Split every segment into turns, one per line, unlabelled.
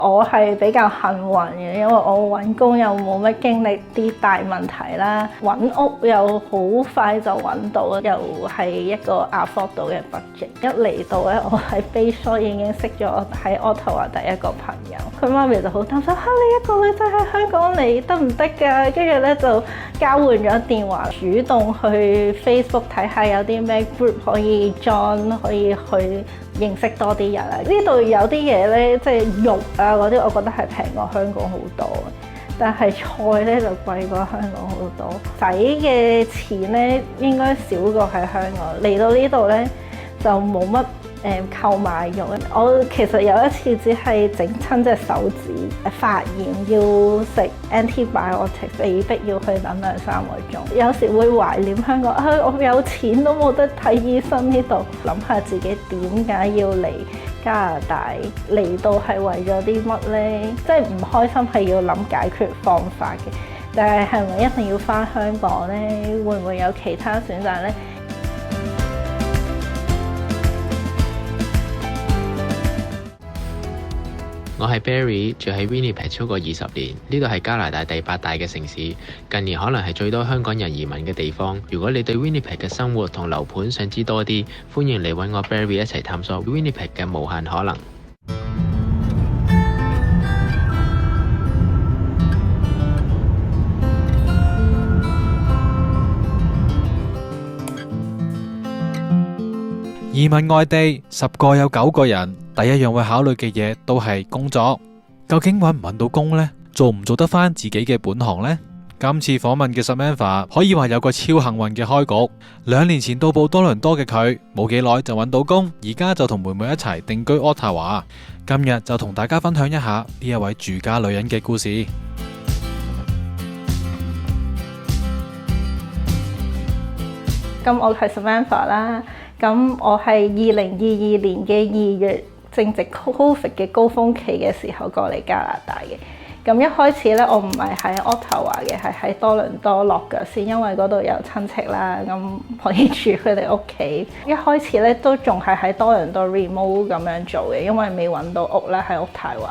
我係比較幸運嘅，因為我揾工又冇乜經歷啲大問題啦，揾屋又好快就揾到，又係一個 afford 到嘅 budget。一嚟到咧，我喺 Bayshore 已經識咗喺 Ottawa 第一個朋友，佢媽咪就好擔心你一個女仔喺香港嚟得唔得㗎？跟住咧就交換咗電話，主動去 Facebook 睇下有啲咩 group 可以 join， 可以去認識多啲人啊！呢度有啲嘢咧，即係肉啊嗰啲，我覺得係平過香港好多。但係菜咧就貴過香港好多，使嘅錢咧應該少過喺香港。嚟到呢度咧就冇乜購買用。我其實有一次只係整親隻手指發炎，要食 antibiotic， 被逼要去等2-3個鐘。有時會懷念香港，我有錢都冇得睇醫生呢度。諗下自己點解要嚟加拿大，嚟到係為咗啲乜呢？即係唔開心係要諗解決方法嘅，但係咪一定要返香港呢？會唔會有其他選擇呢？
我係 Barry， 住喺 Winnipeg 超過20年，呢度係加拿大第8大嘅城市，近年可能係最多香港人移民嘅地方。如果你對 Winnipeg 嘅生活同樓盤想知多啲，歡迎嚟揾我 Barry 一齊探索 Winnipeg 嘅無限可能。
移民外地，10個有9個人第一樣會考慮嘅嘢都係工作。究竟揾唔揾到工呢？做唔做得返自己嘅本行呢？今次訪問嘅 Samantha 可以話有個超幸運嘅開局。2年前到埗多倫多嘅佢，冇幾耐就揾到工，而家就同妹妹一齊定居 Ottawa。今日就同大家分享一下呢一位住家女人嘅故事。
咁我係 Samantha 啦。咁我係2022年嘅2月正值 Covid 嘅高峰期嘅時候過嚟加拿大嘅。咁一開始咧，我唔係喺 Ottawa 嘅，係喺多倫多落腳先，因為嗰度有親戚啦，咁可以住佢哋屋企。一開始咧都仲係喺多倫多 remote 咁樣做嘅，因為未揾到屋啦喺Ottawa。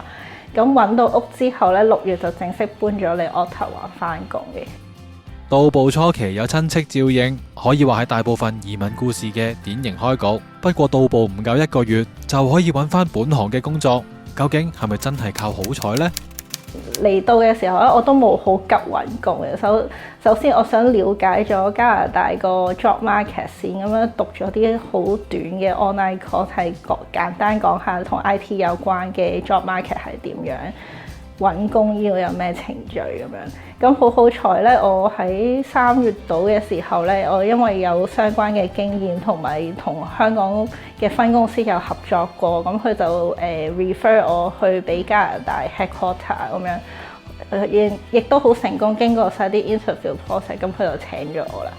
咁揾到屋之後咧，6月就正式搬咗嚟 Ottawa 返工嘅。
到埗初期有親戚照應，可以話係大部分移民故事嘅典型開局。不過到埗唔夠1個月就可以揾返本行嘅工作，究竟係咪真係靠好彩呢？
嚟到嘅時候咧，我都冇好急揾工嘅。首先我想了解咗加拿大個 job market 先，咁樣讀咗啲好短嘅 online course， 係簡單講下同 IT 有關嘅 job market 係點樣。揾工要有咩程序咁樣，咁好彩咧！我喺3月度嘅時候咧，我因為有相關嘅經驗，同埋同香港嘅分公司有合作過，咁佢就refer 我去俾加拿大 headquarter 咁樣，亦都好成功經過晒啲 interview process， 咁佢就請咗我啦。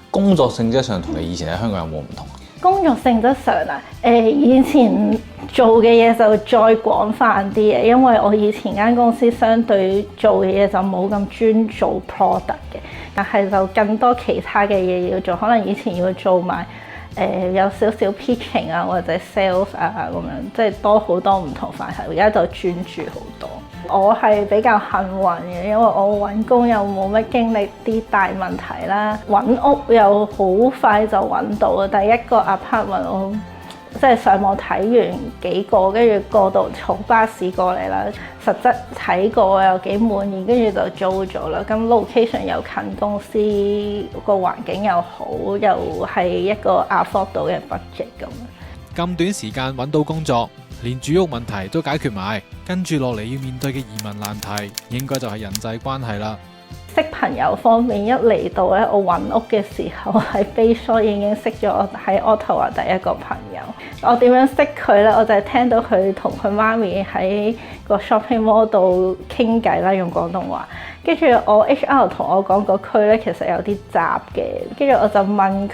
工作性質上同你以前喺香港有冇唔同？
工作性質上啊，以前做嘅嘢就再廣泛啲嘅，因為我以前間公司相對做嘅嘢就冇咁專做 product 嘅，但係就更多其他嘅嘢要做，可能以前要做埋有少少 pitching 啊或者 sales 啊咁樣，即係多好多唔同範疇，而家就專注好多。我係比較幸運嘅，因為我揾工又冇乜經歷啲大問題啦，揾屋又好快就揾到。第一個 apartment 我即係上網睇完幾個，跟住過度坐巴士過嚟啦，實質睇過有幾滿意，跟住就租咗啦。咁 location 又近公司，個環境又好，又係一個 afford 到嘅 budget 咁。
咁短時間揾到工作，連住屋問題都解決埋，跟住落嚟要面對嘅移民難題，應該就係人際關係啦。
識朋友方面，一嚟到咧，我揾屋嘅時候喺 Bayshore 已經識咗喺 Ottawa 第一個朋友。我點樣識佢咧？我就係聽到佢同佢媽咪喺個 shopping mall 度傾偈啦，用廣東話。跟住我 HR 同我講個區咧，其實有啲雜嘅。跟住我就問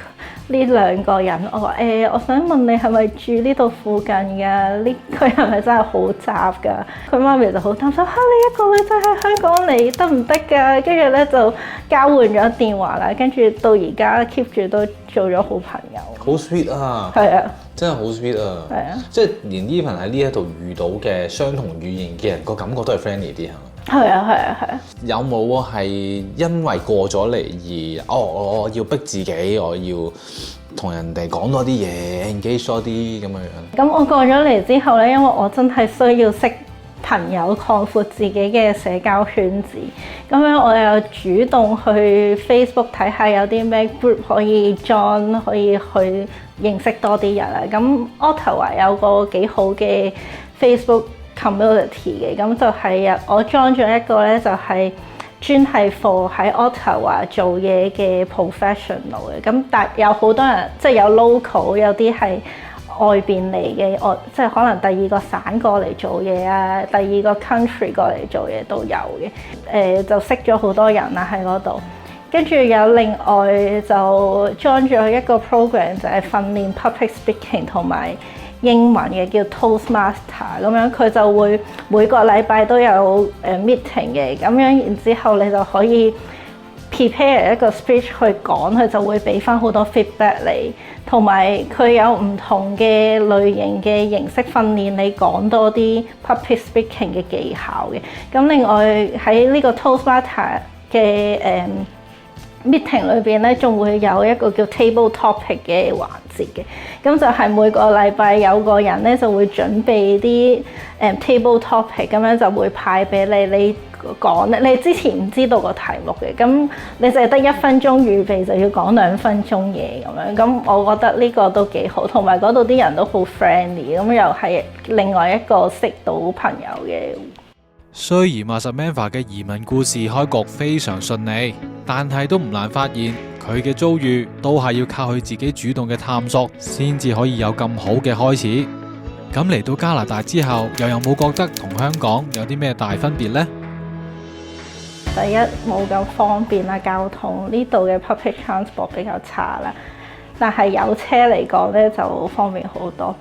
呢2個人，我話我想問你係咪住呢度附近㗎？呢區係咪真係好雜㗎？佢媽咪就好擔心，你一個女仔喺香港嚟得唔得㗎？跟住咧就交換咗電話啦，跟住到而家 keep 住都做咗好朋友。
好 sweet 啊！
係啊，
真係好 sweet 啊！
係啊，
即係連 even 喺呢一度遇到嘅相同語言嘅人，個感覺都係 friendly 啲係咪？
係啊，係啊，係啊。
有冇係因為過咗嚟而我要逼自己，我要同人哋講多啲嘢，engage 多啲咁樣樣？
咁我過咗嚟之後咧，因為我真係需要識朋友，擴闊自己嘅社交圈子。咁樣我又主動去 Facebook 睇下有啲咩 group 可以 join，可以去認識多啲人啊。咁 Ottawa 有個幾好嘅 Facebook community 嘅，咁就係我 join 咗一個咧，就係專係 for 喺 Ottawa 做嘢嘅 professional 嘅。咁但有好多人即係有 local，有啲係外邊嚟嘅，即係可能第二個省過嚟做嘢啊，第二個 country 過嚟做嘢都有嘅。就識咗好多人啦喺嗰度，跟住有另外就 join 咗一個 program， 就係訓練 public speaking 同埋英文嘅，叫 Toastmaster 咁樣。佢就會每個禮拜都有meeting 嘅，咁樣然之後你就可以 prepare 一個 speech 去講，佢就會俾翻好多 feedback 你，同埋佢有唔同嘅類型嘅形式訓練你講多啲 public speaking 嘅技巧嘅。咁另外喺呢個 Toastmaster 嘅meeting 裏邊咧，仲會有一個叫 table topic 嘅環節嘅。咁就係每個禮拜有個人咧就會準備啲table topic，咁樣就會派俾你講咧。你之前唔知道個題目嘅，咁你淨係得1分鐘預備，就要講2分鐘嘢咁樣。咁我覺得呢個都幾好，同埋嗰度啲人都好 friendly，咁又係另外一個識到朋友嘅。
雖然話 Samantha 嘅移民故事開局非常順利，但係都唔難發現佢嘅遭遇都係要靠佢自己主動嘅探索，先至可以有咁好嘅開始。咁嚟到加拿大之後，又有冇覺得同香港有啲咩大分別呢？
第一冇咁方便啦，交通呢度嘅 public transport 比較差啦，但係有車嚟講咧就方便好多。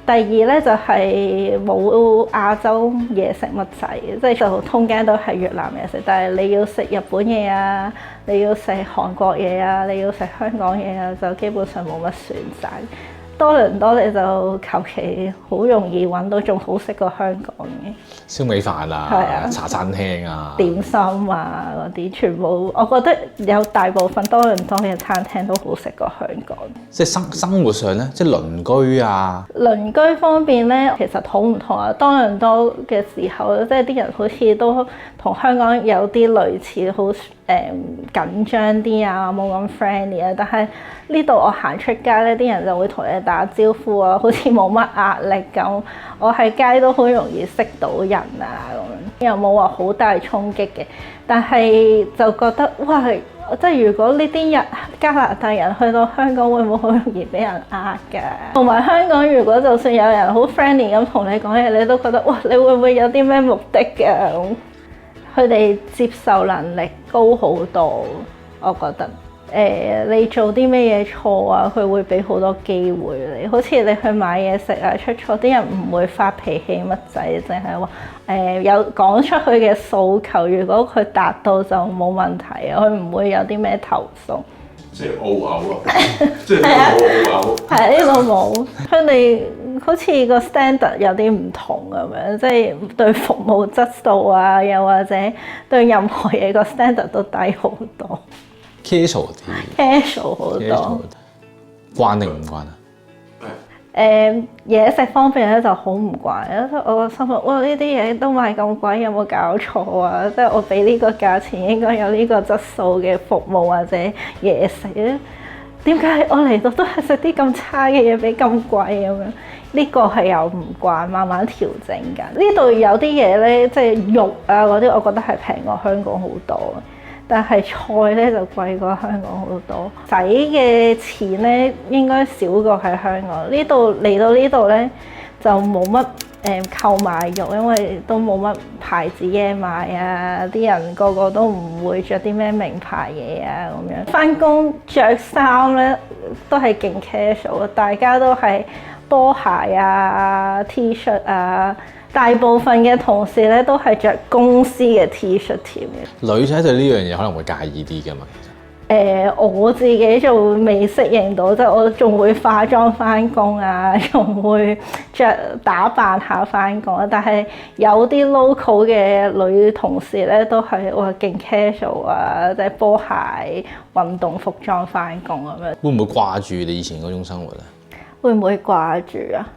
第二咧就係冇亞洲嘢食乜滯，即係就通街都係越南嘢食，但係你要食日本嘢啊，你要食韓國嘢啊，你要食香港嘢啊，就基本上冇乜選擇。多倫多你就求其好容易揾到，仲好食過香港嘅
燒味飯啊，茶餐廳啊，
點心啊嗰啲，全部我覺得有大部分多倫多嘅餐廳都好食過香港。
即係生活上咧，即係鄰居啊。
鄰居方面咧，其實好唔同啊。多倫多嘅時候，即係啲人好似都同香港有啲類似，好緊張啲啊，冇咁 friendly 啊。但係呢度我行出街咧，啲人就會同你打招呼啊，好似冇乜壓力咁。我喺街都好容易識到人啊，咁樣又冇話好大衝擊嘅。但係就覺得哇，即係如果呢啲人加拿大人去到香港，會唔會好容易俾人呃㗎？同埋香港如果就算有人好 friendly 咁同你講嘢，你都覺得哇，你會唔會有啲咩目的㗎？佢哋接受能力高好多，我覺得。你做啲咩嘢錯啊？佢會俾好多機會你，好似你去買嘢食啊，出錯啲人唔會發脾氣乜滯，淨係話有講出去嘅訴求，如果佢達到就冇問題啊，佢唔會有啲咩投訴。
即係澳牛咯，即係冇澳牛。
係呢度冇，佢哋好似個 standard 有啲唔同咁樣，即係對服務質素啊，又或者對任何嘢個 standard 都低好多。
casual
好多，
慣定唔慣啊？
嘢食方面咧就好唔慣，我個心諗哇，呢啲嘢都賣咁貴，有冇搞錯啊？即係我俾呢個價錢應該有呢個質素嘅服務或者嘢食咧，點解我嚟到都係食啲咁差嘅嘢俾咁貴咁樣？呢個係有唔慣，慢慢調整緊。呢度有啲嘢咧，即係肉啊嗰啲，我覺得係平過香港好多。但係菜咧就貴過香港好多，使嘅錢咧應該少過喺香港。呢度嚟到呢度咧就冇乜購買肉，因為都冇乜牌子嘢買啊，啲人個個都唔會着啲咩名牌嘢啊咁樣。返工着衫咧都係勁 casual，大家都係波鞋啊、T 恤啊。大部分嘅同事咧都係着公司嘅 T 恤添嘅。
女仔對呢樣嘢可能會介意啲㗎嘛，其實。
我自己就未適應到，即係我仲會化妝翻工啊，仲會打扮下翻工啊。但係有啲 local 嘅女同事咧，都係哇勁 casual 啊，即係波鞋、運動服裝翻工咁樣。
會唔會掛住你以前嗰種生活啊？
會唔會掛住啊？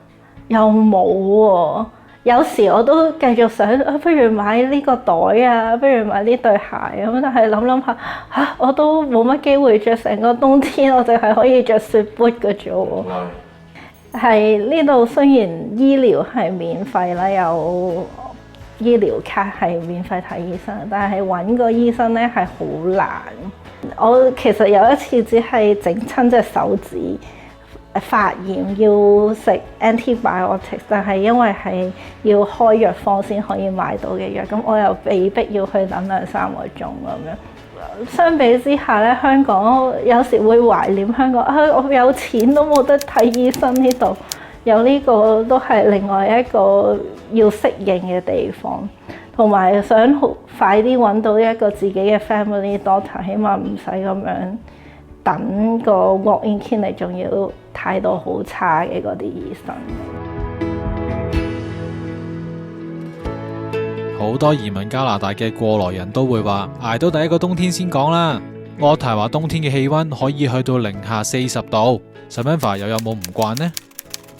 又冇喎。有時我都繼續想不如買呢個袋啊，不如買呢對鞋咁，但係諗下我都冇乜機會着，成個冬天我淨係可以着雪 boot 嘅啫喎。係呢度雖然醫療係免費啦，有醫療卡係免費睇醫生，但係揾個醫生咧係好難。我其實有一次只係整親隻手指。發炎要食 antibiotics， 但係因為係要開藥方先可以買到嘅藥，咁我又被逼要去等2-3個鐘咁樣。相比之下咧，香港有時會懷念香港我有錢都冇得睇醫生，呢度有呢個都係另外一個要適應嘅地方，同埋想快啲揾到一個自己嘅 family doctor， 起碼唔使咁樣等個 walk-in clinic， 仲要態度好差嘅嗰啲醫生。
好多移民加拿大嘅過來人都會話，捱到第一個冬天先講啦。Otai話冬天嘅氣溫可以去到-40度，Samantha又有冇唔慣呢？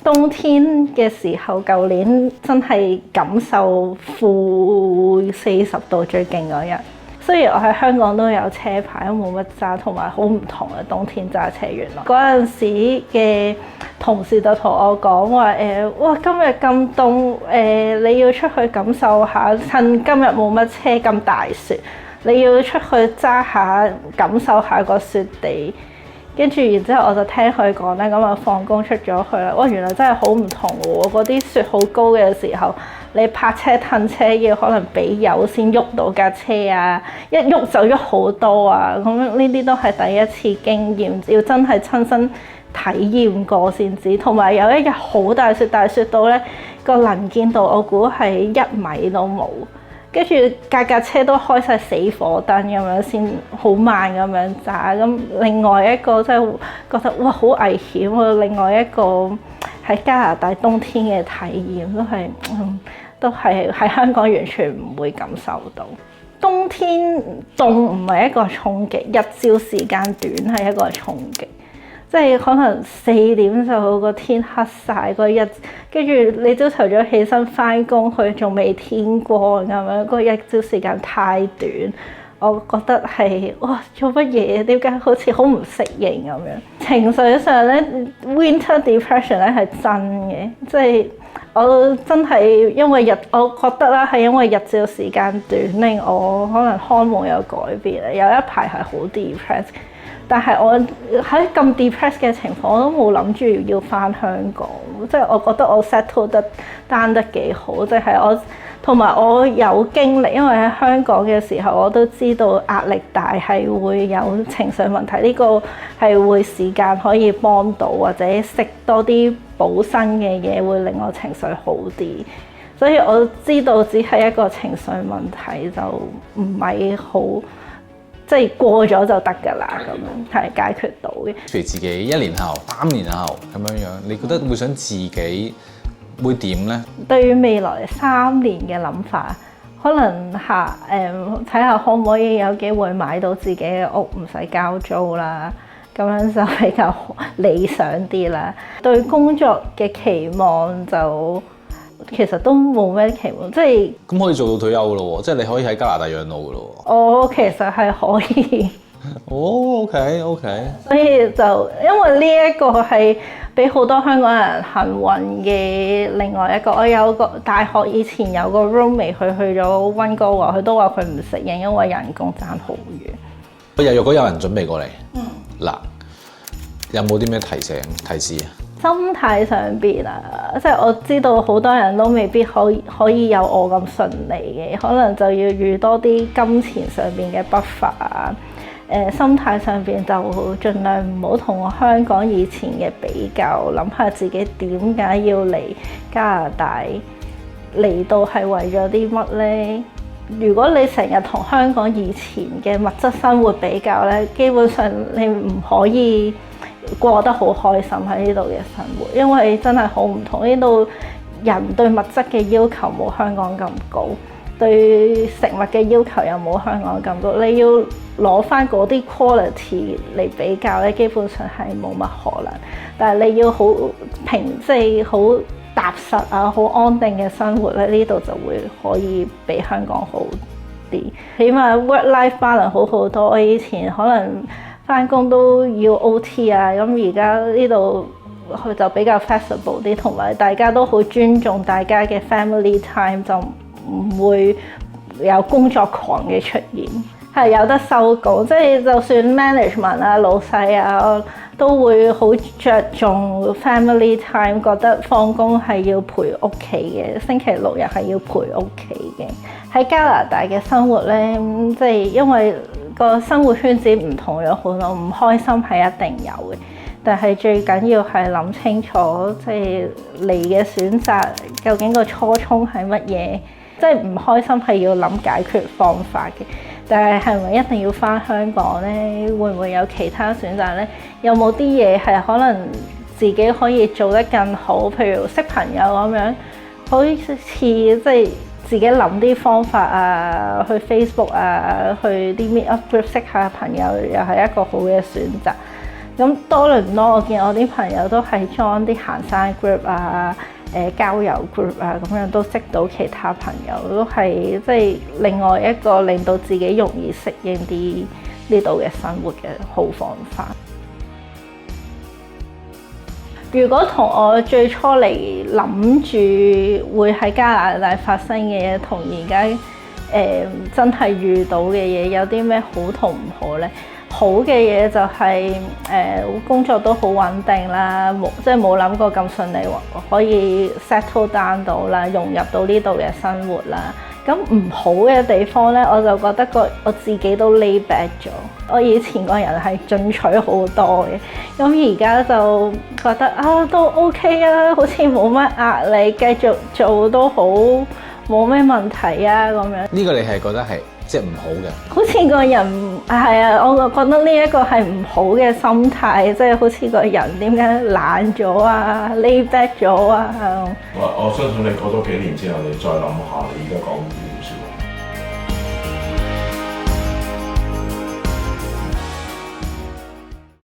冬天嘅時候，舊年真係感受-40度最勁嗰日。雖然我喺香港都有車牌，都冇乜揸，同埋好唔同嘅冬天揸車原來。嗰陣時嘅同事就同我講話哇今日咁凍，你要出去感受下，趁今日冇乜車咁大雪，你要出去揸下感受下個雪地。跟住然之後我就聽佢講咧，咁啊放工出咗去啦。哇原來真係好唔同喎！嗰啲雪好高嘅時候，你泊車褪車要可能俾油先喐到架車啊，一喐就喐好多啊！咁呢啲都係第一次經驗，要真係親身體驗過先知。同埋有一日好大雪，大雪到咧個能見度我估係1米都冇。跟住架車都開晒死火燈咁樣，先好慢咁樣揸。咁另外一個真係覺得哇好危險喎！另外一個喺加拿大冬天嘅體驗都係喺香港完全唔會感受到。冬天凍唔係一個衝擊，日照時間短係一個衝擊。即係可能4點就個天黑晒，個日跟住你朝頭早起身翻工，佢仲未天光咁樣，個日照時間太短，我覺得係哇做乜嘢？點解好似好唔適應咁樣？情緒上咧 ，winter depression 咧係真嘅，即係我真係因為我覺得啦係因為日照時間短，令我可能荷爾蒙有改變，有一排係好 depressed。但係我喺咁 depressed 嘅情況，我都冇諗住要翻香港，即係我覺得我 settle 得單得幾好，即係我同埋我有經歷，因為喺香港嘅時候我都知道壓力大係會有情緒問題，呢個係會時間可以幫到，或者食多啲補身嘅嘢會令我情緒好啲，所以我知道只係一個情緒問題，就唔係好。即係過咗就得㗎啦，咁樣係解決到嘅。
譬如自己1年後、3年後咁樣樣，你覺得會想自己會點呢？
對於未來3年嘅諗法，可能睇下可唔可以有機會買到自己嘅屋，唔使交租啦，咁樣就比較理想啲啦。對工作嘅期望就其實都冇咩期望，即係
咁可以做到退休咯喎，即係你可以喺加拿大養老噶咯喎。
我其實係可以。
哦，OK。
所以就因為呢一個係俾好多香港人幸運嘅另外一個，我有個大學以前有個 roommate 佢去咗溫哥華，佢都話佢唔適應，因為人工爭好遠。
若果有人準備過嚟，嗱，有冇啲咩提示啊？
心態上邊啊，即係我知道好多人都未必可以有我咁順利嘅，可能就要遇多啲金錢上邊嘅不法啊。心態上邊就盡量唔好同我香港以前嘅比較，諗下自己點解要嚟加拿大，嚟到係為咗啲乜呢？如果你成日同香港以前嘅物質生活比較咧，基本上你唔可以過得好開心喺呢度嘅生活，因為真係好唔同。呢度人對物質嘅要求冇香港咁高，對食物嘅要求又冇香港咁高。你要攞翻嗰啲 quality 嚟比較咧，基本上係冇乜可能。但係你要好即係好踏實啊，好安定嘅生活咧，呢度就會可以比香港好啲。起碼 work-life balance 好好多。我以前可能返工都要 OT 啊，咁而家呢度佢就比較 flexible 啲，同埋大家都好尊重大家嘅 family time， 就唔會有工作狂嘅出現，係有得收工，即係就算 management 啊、老細啊都會好着重 family time， 覺得放工係要陪屋企嘅，星期六日係要陪屋企嘅。喺加拿大嘅生活咧，即係因為個生活圈子唔同咗好多，唔開心係一定有嘅。但係最緊要係諗清楚，即係你嘅選擇究竟個初衷係乜嘢？即係唔開心係要諗解決方法嘅。但係係咪一定要返香港呢？會唔會有其他選擇呢？有冇啲嘢係可能自己可以做得更好？譬如識朋友咁樣，好似即係自己諗啲方法啊，去 Facebook 啊，去啲 meet up group 識下朋友，又係一個好嘅選擇。咁多倫多，我見我啲朋友都係 join 啲行山 group 啊、交友 group 啊，咁樣都識到其他朋友，都係即係另外一個令到自己容易適應啲呢度嘅生活嘅好方法。如果同我最初嚟諗住會喺加拿大發生嘅嘢，同而家真係遇到嘅嘢有啲咩好同唔好呢？好嘅嘢就係工作都好穩定啦，即係冇諗過咁順利可以 settle down 到啦，融入到呢度嘅生活啦。咁唔好嘅地方呢，我就覺得我自己都 lay back 咗。我以前個人係進取好多嘅，咁而家就覺得都 OK 啊，好似冇乜壓力，繼續做都好，冇咩問題啊咁樣。
呢個你係覺得係即係唔好嘅？
好似個人係啊，我覺得呢一個係唔好嘅心態，即係好似個人點解懶咗啊、lay back 咗啊。
我相信你過多幾年之後，你再諗下，你而家講呢段説話。